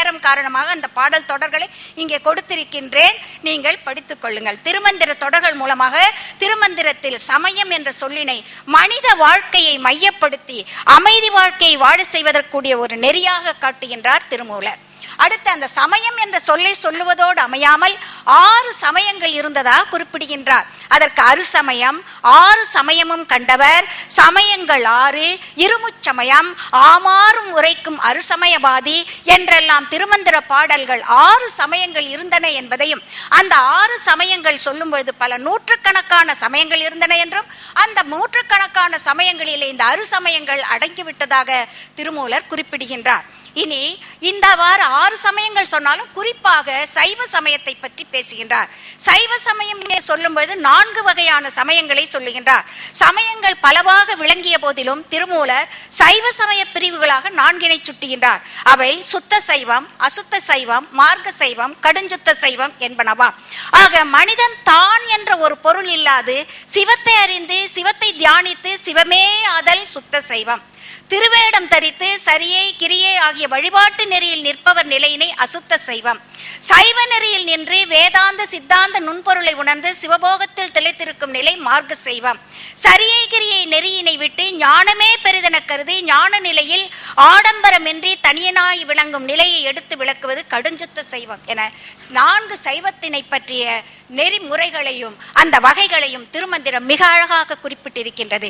நேரம் காரணமாக அந்த பாடல் தொடர்களை இங்கே கொடுத்திருக்கின்றேன், நீங்கள் படித்துக் கொள்ளுங்கள். திருமந்திர தொடர்கள் மூலமாக திருமந்திரத்தில் சமயம் என்ற சொல்லினை மனித வாழ்க்கையை மையப்படுத்தி அமைதி வாழ்க்கையை வாழ செய்வதற்குரிய ஒரு நெறியாக காட்டுகின்றார் திருமூலர். அடுத்து அந்த சமயம் என்ற சொல்லை சொல்லுவதோடு அமையாமல் 6 சமயங்கள் இருந்ததாக குறிப்பிடுகின்றார். அதற்கு அருசமயம், 6 சமயமும் கண்டவர், சமயங்கள் 6, இருமுச்சமயம், ஆமாறும் உரைக்கும் அருசமயவாதி என்றெல்லாம் திருமந்திர பாடல்கள் 6 சமயங்கள் இருந்தன என்பதையும், அந்த 6 சமயங்கள் சொல்லும் பொழுது பல நூற்றுக்கணக்கான சமயங்கள் இருந்தன என்றும், அந்த நூற்றுக்கணக்கான சமயங்களிலே இந்த அருசமயங்கள் அடங்கிவிட்டதாக திருமூலர் குறிப்பிடுகின்றார். இனி இந்த 6 சமயங்கள் சொன்னாலும் குறிப்பாக சைவ சமயத்தை பற்றி பேசுகின்றார். சைவ சமயம் சொல்லும்போது 4 வகையான சமயங்களை சொல்லுகின்றார். சமயங்கள் பலவாக விளங்கிய போதிலும் திருமூலர் சைவ சமய பிரிவுகளாக 4 சுட்டுகின்றார். அவை சுத்த சைவம், அசுத்த சைவம், மார்க்க சைவம், கடுஞ்சுத்த சைவம் என்பனவாம். ஆக மனிதன் தான் என்ற ஒரு பொருள் இல்லாது சிவத்தை அறிந்து சிவத்தை தியானித்து சிவமே ஆதல் சுத்த சைவம். திருவேடம் தரித்து சரியை கிரியை ஆகிய வழிபாட்டு நெறியில் நிற்பவர் நிலையினை அசுத்த சைவம். சைவ நெறியில் நின்று வேதாந்த சித்தாந்த நுண்பொருளை உணர்ந்து சிவபோகத்தில் திளைத்திருக்கும் நிலை மார்க்க சைவம். சரியை கிரியை நெறியினை விட்டு ஞானமே பெரிதென கருதி ஞான நிலையில் ஆடம்பரமின்றி தனியனாய் விளங்கும் நிலையை எடுத்து விளக்குவது கடுஞ்சுத்த சைவம் என 4 சைவத்தினை பற்றிய நெறிமுறைகளையும் அந்த வகைகளையும் திருமந்திரம் மிக அழகாக குறிப்பிட்டிருக்கின்றது.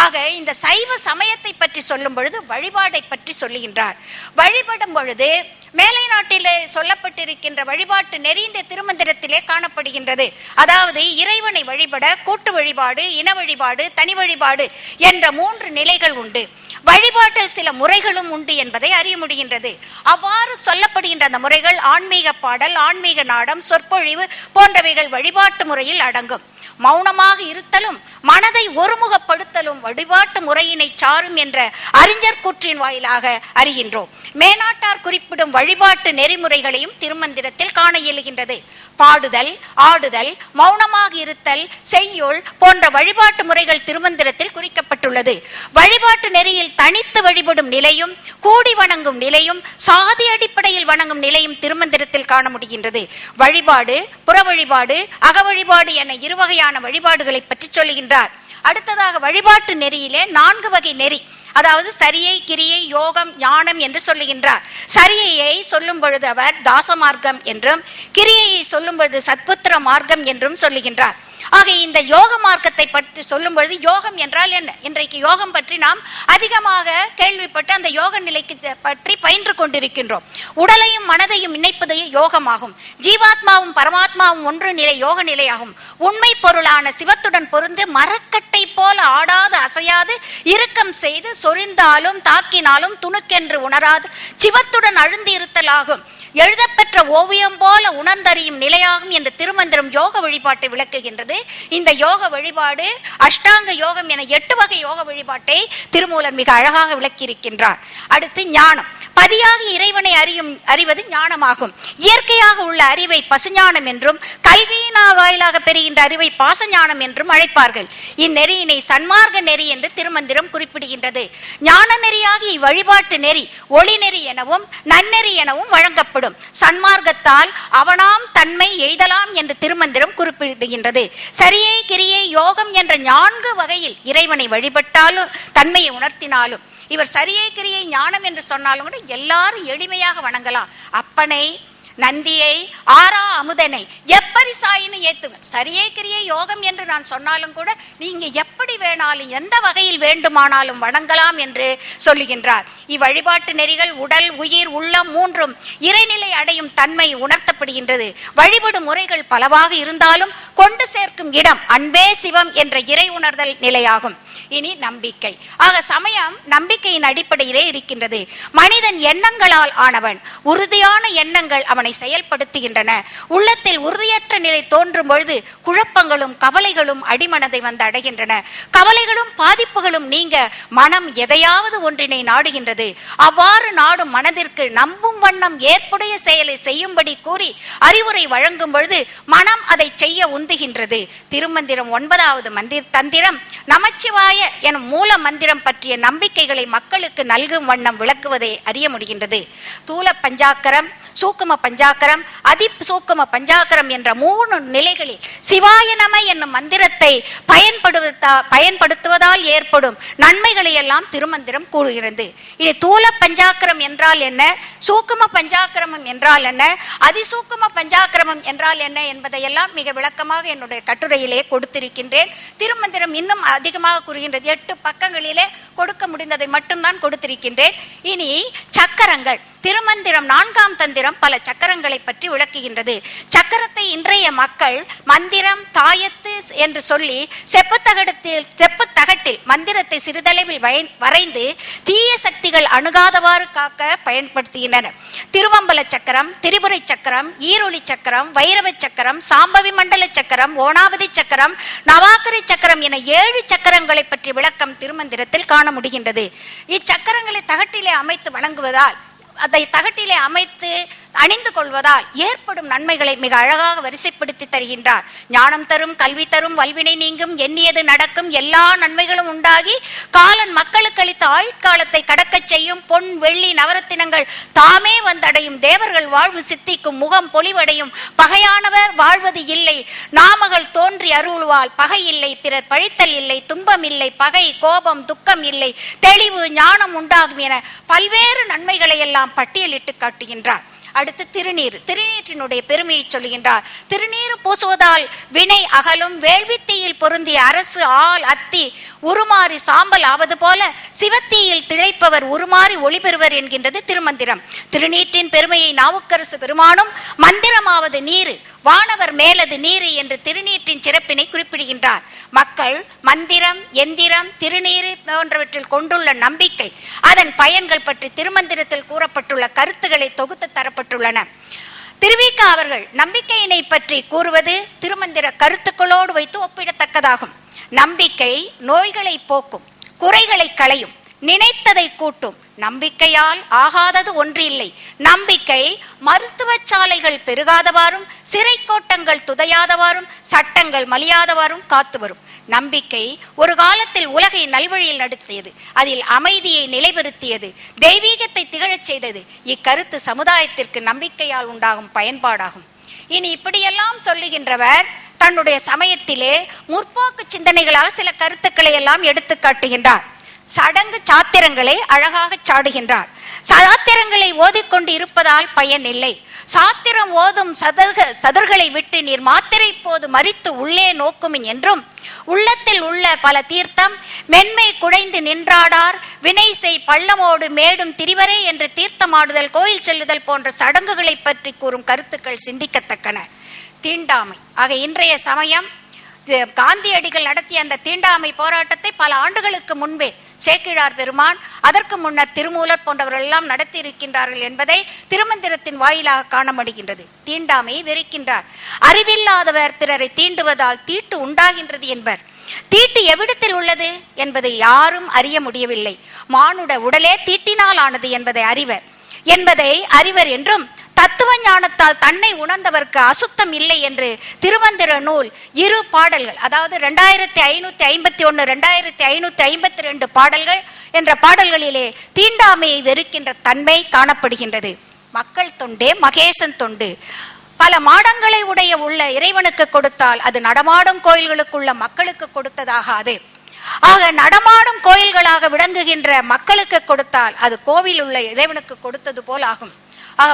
ஆக இந்த சைவ சமயத்தை பற்றி சொல்லும் பொழுது வழிபாடை பற்றி சொல்லுகின்றார். வழிபடும் பொழுது மேலை நாட்டிலே சொல்லப்பட்டிருக்கின்ற வழிபாட்டு நெறி இந்த திருமந்திரத்திலே காணப்படுகின்றது. அதாவது இறைவனை வழிபட கூட்டு வழிபாடு, இன வழிபாடு, தனி வழிபாடு என்ற 3 நிலைகள் உண்டு. வழிபாட்டில் சில முறைகளும் உண்டு என்பதை அறிய முடிகின்றது. அவ்வாறு சொல்லப்படுகின்ற அந்த முறைகள் ஆன்மீக பாடல், ஆன்மீக நாடம், சொற்பொழிவு போன்றவைகள் வழிபாட்டு முறையில் அடங்கும். மௌனமாக இருத்தலும் மனதை ஒருமுகப்படுத்தலும் வழிபாட்டு முறையினை சாரும் என்ற அறிஞர் கூற்றின் வாயிலாக அறிகின்றோம். மேனாட்டார் குறிப்பிடும் வழிபாட்டு நெறிமுறைகளையும் திருமந்திரத்தில் காண இயலுகின்றது. பாடுதல், ஆடுதல், மௌனமாக இருத்தல், செய்யுள் போன்ற வழிபாட்டு முறைகள் திருமந்திரத்தில் குறிக்கப்பட்டுள்ளது. வழிபாட்டு நெறியில் தனித்து வழிபடும் நிலையும் கூடி வணங்கும் நிலையும் சாதி அடிப்படையில் வணங்கும் நிலையும் திருமந்திரத்தில் காண முடிகின்றது. வழிபாடு, புற வழிபாடு, அக வழிபாடு என 2 வகையான வழிபாடுகளை பற்றி சொல்லுகின்றார். அடுத்ததாக வழிபாட்டு நெறியிலே 4 வகை நெறி, அதாவது சரியை, கிரியை, யோகம், ஞானம் என்று சொல்லுகின்றார். சரியையை சொல்லும் பொழுது அவர் தாச மார்க்கம் என்றும், கிரியையை சொல்லும் பொழுது சத்புத்திர மார்க்கம் என்றும் சொல்லுகின்றார். ஆக இந்த யோக மார்க்கத்தை பற்றி சொல்லும் பொழுது யோகம் என்றால் என்ன? இன்றைக்கு யோகம் பற்றி நாம் அதிகமாக கேள்விப்பட்டு அந்த யோக நிலைக்கு பற்றி பயின்று கொண்டிருக்கின்றோம். உடலையும் மனதையும் இணைப்பதே யோகமாகும். ஜீவாத்மாவும் பரமாத்மாவும் ஒன்று நிலை யோக நிலையாகும். உண்மை பொருளான சிவத்துடன் பொருந்து மரக்கட்டை போல ஆடாது அசையாது இறுக்கம் செய்து சொரிந்தாலும் தாக்கினாலும் துணுக்கென்று உணராது சிவத்துடன் அழுந்தி இருத்தலாகும். எழுதப்பெற்ற ஓவியம் போல உணர்ந்தறியும் நிலையாகும் என்று திருமந்திரம் யோக வழிபாட்டை விளக்குகின்றது. இந்த யோக வழிபாடு அஷ்டாங்க யோகம் என 8 வகை யோக வழிபாட்டை திருமூலர் மிக அழகாக விளக்கியிருக்கின்றார். அடுத்து ஞானம். பதியாகி இறைவனை அறிவது ஞானமாகும். இயற்கையாக உள்ள அறிவை பசுஞானம் என்றும், கல்வியினா வாயிலாக பெறுகின்ற அறிவை பாசஞானம் என்றும் அழைப்பார்கள். இந்நெறியினை சன்மார்க்க நெறி என்று திருமந்திரம் குறிப்பிடுகின்றது. ஞான நெறியாகி இவ்வழிபாட்டு நெறி ஒளி நெறி எனவும் நன்னெறி எனவும் வழங்கப்படும். சன்மார்க்கத்தால் அவனாம் தன்மை எய்தலாம் என்று திருமந்திரம் குறிப்பிடுகின்றது. சரியை, கிரியை, யோகம் என்ற 4 வகையில் இறைவனை வழிபட்டாலும் தன்மையை உணர்த்தினாலும், இவர் சரியை, கிரியை, ஞானம் என்று சொன்னாலும் கூட எல்லாரும் எளிமையாக வணங்கலாம். அப்பனை, நந்தியை, ஆரா அமுதனை எப்பரிசாயின்னு ஏத்துங்க. சரியை, கிரியை, யோகம் என்று நான் சொன்னாலும் கூட நீங்க எப்படி வேணாலும் எந்த வகையில் வேண்டுமானாலும் வணங்கலாம் என்று சொல்லுகின்றார். இவ்வழிபாட்டு நெறிகள் உடல், உயிர், உள்ளம் 3ம் இறைநிலை அடையும் தன்மை உணர்த்தப்படுகின்றது. வழிபடும் முறைகள் பலவாக இருந்தாலும் கொண்டு சேர்க்கும் இடம் அன்பே சிவம் என்ற இறை உணர்தல் நிலையாகும். இனி நம்பிக்கை. ஆக சமயம் நம்பிக்கையின் அடிப்படையிலே இருக்கின்றது. மனிதன் எண்ணங்களால் ஆனவன். உறுதியான எண்ணங்கள் அவன் அவனை செயல்படுத்துகின்றன. உள்ளத்தில் உறுதியற்ற நிலை தோன்றும் பொழுது குழப்பங்களும் கவலைகளும் அடிமனதை வந்து அடைகின்றன. கவலைகளும் பாதிப்புகளும் நீங்க மனம் எதையாவது ஒன்றினை நாடுகின்றது. அவ்வாறு நாடும் மனதிற்கு நம்பும் வண்ணம் ஏற்புடைய செயலை செய்யும்படி கூறி அறிவுரை வழங்கும் பொழுது மனம் அதை செய்ய உந்துகின்றது. திருமந்திரம் 9வது தந்திரம் நமச்சிவாய எனும் மூல மந்திரம் பற்றிய நம்பிக்கைகளை மக்களுக்கு நல்கும் வண்ணம் விளக்குவதை அறிய முடிகின்றது. தூல பஞ்சாக்கரம், சூக்கும பஞ்சாக்கரம், அதி சூக்கும பஞ்சாக்கரம் என்ற 3 நிலைகளில் சிவாய நம என்னும் மந்திரத்தை பயன்படுத்துவதால் ஏற்படும் நன்மைகளை எல்லாம் திருமந்திரம் கூறுகிறது. இது தூல பஞ்சாக்கரம் என்றால் என்ன, சூக்கும பஞ்சாக்கிரமம் என்றால் என்ன, அதிசூக்கும பஞ்சாக்கிரமம் என்றால் என்ன என்பதையெல்லாம் மிக விளக்கமாக என்னுடைய கட்டுரையிலே கொடுத்திருக்கின்றேன். திருமந்திரம் இன்னும் அதிகமாக கூறுகின்றது. 8 பக்கங்களிலே கொடுக்க முடிந்ததை மட்டும்தான் கொடுத்திருக்கின்றேன். இனி சக்கரங்கள், திருமந்திரம் 4ஆம் தந்திரம் பல சக்கரங்களை பற்றி விளக்குகின்றது. சக்கரத்தை இன்றைய மக்கள் மந்திரம் தாயத்து என்று சொல்லி செப்பு தகட்டில் மந்திரத்தை சிறிதளவில் வரைந்து தீய சக்திகள் அணுகாதவாறு காக்க பயன்படுத்துகின்றனர். திருவம்பல சக்கரம், திரிபுரை சக்கரம், ஈரொளி சக்கரம், வைரவ சக்கரம், சாம்பவி மண்டல சக்கரம், ஓனாபதி சக்கரம், நவாக்கரி சக்கரம் என 7 சக்கரங்களை பற்றி விளக்கம் திருமந்திரத்தில் காண முடிகின்றது. இச்சக்கரங்களை தகட்டிலே அமைத்து வணங்குவதால், அதை தகட்டிலே அமைத்து அணிந்து கொள்வதால் ஏற்படும் நன்மைகளை மிக அழகாக வரிசைப்படுத்தி தருகின்றார். ஞானம் தரும், கல்வி தரும், வல்வினை நீங்கும், எண்ணியது நடக்கும், எல்லா நன்மைகளும் உண்டாகி காலன் மக்களுக்கு அளித்த ஆயுட்காலத்தை கடக்க செய்யும், பொன் வெள்ளி நவரத்தினங்கள் தாமே வந்தடையும், தேவர்கள் வாழ்வு சித்திக்கும், முகம் பொலிவடையும், பகையானவர் வாழ்வது இல்லை, நாமகள் தோன்றி அருள்வாள், பகை இல்லை, பிறர் பழித்தல் இல்லை, துன்பம் இல்லை, பகை கோபம் துக்கம் இல்லை, தெளிவு ஞானம் உண்டாகும் என பல்வேறு நன்மைகளை எல்லாம் பட்டியலிட்டு காட்டுகின்றார். அடுத்து திருநீற்றினுடைய பெருமையை சொல்லுகின்றார். திருநீர் பூசுவதால் வினை அகலும், வேள்வித்தீயில் பொருந்திய அரசு ஆள் அத்தி உருமாறி சாம்பல் ஆவது போல சிவத்தீயில் திளைப்பவர் உருமாறி ஒளி பெறுவர் என்கின்றது திருமந்திரம். திருநீற்றின் பெருமையை நாவுக்கரசு பெருமானும் மந்திரமாவது நீர், வானவர் மேலது நீர் என்று திருநீற்றின் சிறப்பினை குறிப்பிடுகின்றார். மக்கள் மந்திரம், எந்திரம், திருநீர் போன்றவற்றில் கொண்டுள்ள நம்பிக்கை, அதன் பயன்கள் பற்றி திருமந்திரத்தில் கூறப்பட்டுள்ள கருத்துக்களை தொகுத்து தரப்பட்டுள்ளன. திருவிக அவர்கள் நம்பிக்கையினை பற்றி கூறுவது திருமந்திர கருத்துக்களோடு வைத்து ஒப்பிடத்தக்கதாகும். நம்பிக்கை நோய்களை போக்கும், குறைகளை களையும், நினைத்ததை கூட்டும். நம்பிக்கையால் ஆகாதது ஒன்று இல்லை. நம்பிக்கை மருத்துவ சாலைகள் பெருகாதவாறும், சிறை கோட்டங்கள் துதையாதவாறும், சட்டங்கள் மலியாதவாறும் காத்து வரும். நம்பிக்கை ஒரு காலத்தில் உலகை நல்வழியில் நடத்தியது, அதில் அமைதியை நிலைபெறுத்தியது, தெய்வீகத்தை திகழச் செய்தது. இக்கருத்து சமுதாயத்திற்கு நம்பிக்கையால் உண்டாகும் பயன்பாடாகும். இனி இப்படியெல்லாம் சொல்லுகின்றவர் தன்னுடைய சமயத்திலே முற்போக்கு சிந்தனைகளாக சில கருத்துக்களை எல்லாம் எடுத்து காட்டுகின்றார். சடங்கு சாத்திரங்களை அழகாக சாடுகின்றார். சாத்திரங்களை ஓதிக்கொண்டு இருப்பதால் பயன் இல்லை. சாத்திரம் ஓதும் சதுர்களை விட்டு நீர் மாத்திரை போது மறித்து உள்ளே நோக்குமின் என்றும், உள்ளத்தில் உள்ள பல தீர்த்தம் மென்மை குடைந்து நின்றாடார், வினை செய் பள்ளமோடு மேடும் திரிவரே என்று தீர்த்தமாடுதல், கோயில் செல்லுதல் போன்ற சடங்குகளை பற்றி கூறும் கருத்துக்கள் சிந்திக்கத்தக்கன. தீண்டாமை ஆக இன்றைய சமயம் காந்தியடிகள் நடத்திய அந்த தீண்டாமை போராட்டத்தை பல ஆண்டுகளுக்கு முன்பே சேக்கிழார் பெருமான், அதற்கு முன்னர் திருமூலர் போன்றவர்கள் எல்லாம் நடத்தி இருக்கின்றார்கள் என்பதை திருமந்திரத்தின் வாயிலாக காண முடிகின்றது. தீண்டாமையை வெறுக்கின்றார். அறிவில்லாதவர் பிறரை தீண்டுவதால் தீட்டு உண்டாகின்றது என்பர். தீட்டு எவ்விடத்தில் உள்ளது என்பதை யாரும் அறிய முடியவில்லை. மானுட உடலே தீட்டினால் ஆனது என்பதை அறிவர் என்றும், தத்துவ ஞானத்தால் தன்னை உணர்ந்தவர்க்கு அசுத்தம் இல்லை என்று திருமந்திர நூல் 2 பாடல்கள், அதாவது 2551 2552 பாடல்கள் என்ற பாடல்களிலே தீண்டாமையை வெறுக்கின்ற தன்மை காணப்படுகின்றது. மக்கள் தொண்டே மகேசன் தொண்டு. பல மாடங்களை உள்ள இறைவனுக்கு கொடுத்தால் அது நடமாடும் கோயில்களுக்குள்ள மக்களுக்கு கொடுத்ததாகாது. ஆக நடமாடும் கோயில்களாக விளங்குகின்ற மக்களுக்கு கொடுத்தால் அது கோவில் உள்ள இறைவனுக்கு கொடுத்தது போல் ஆகும். ஆக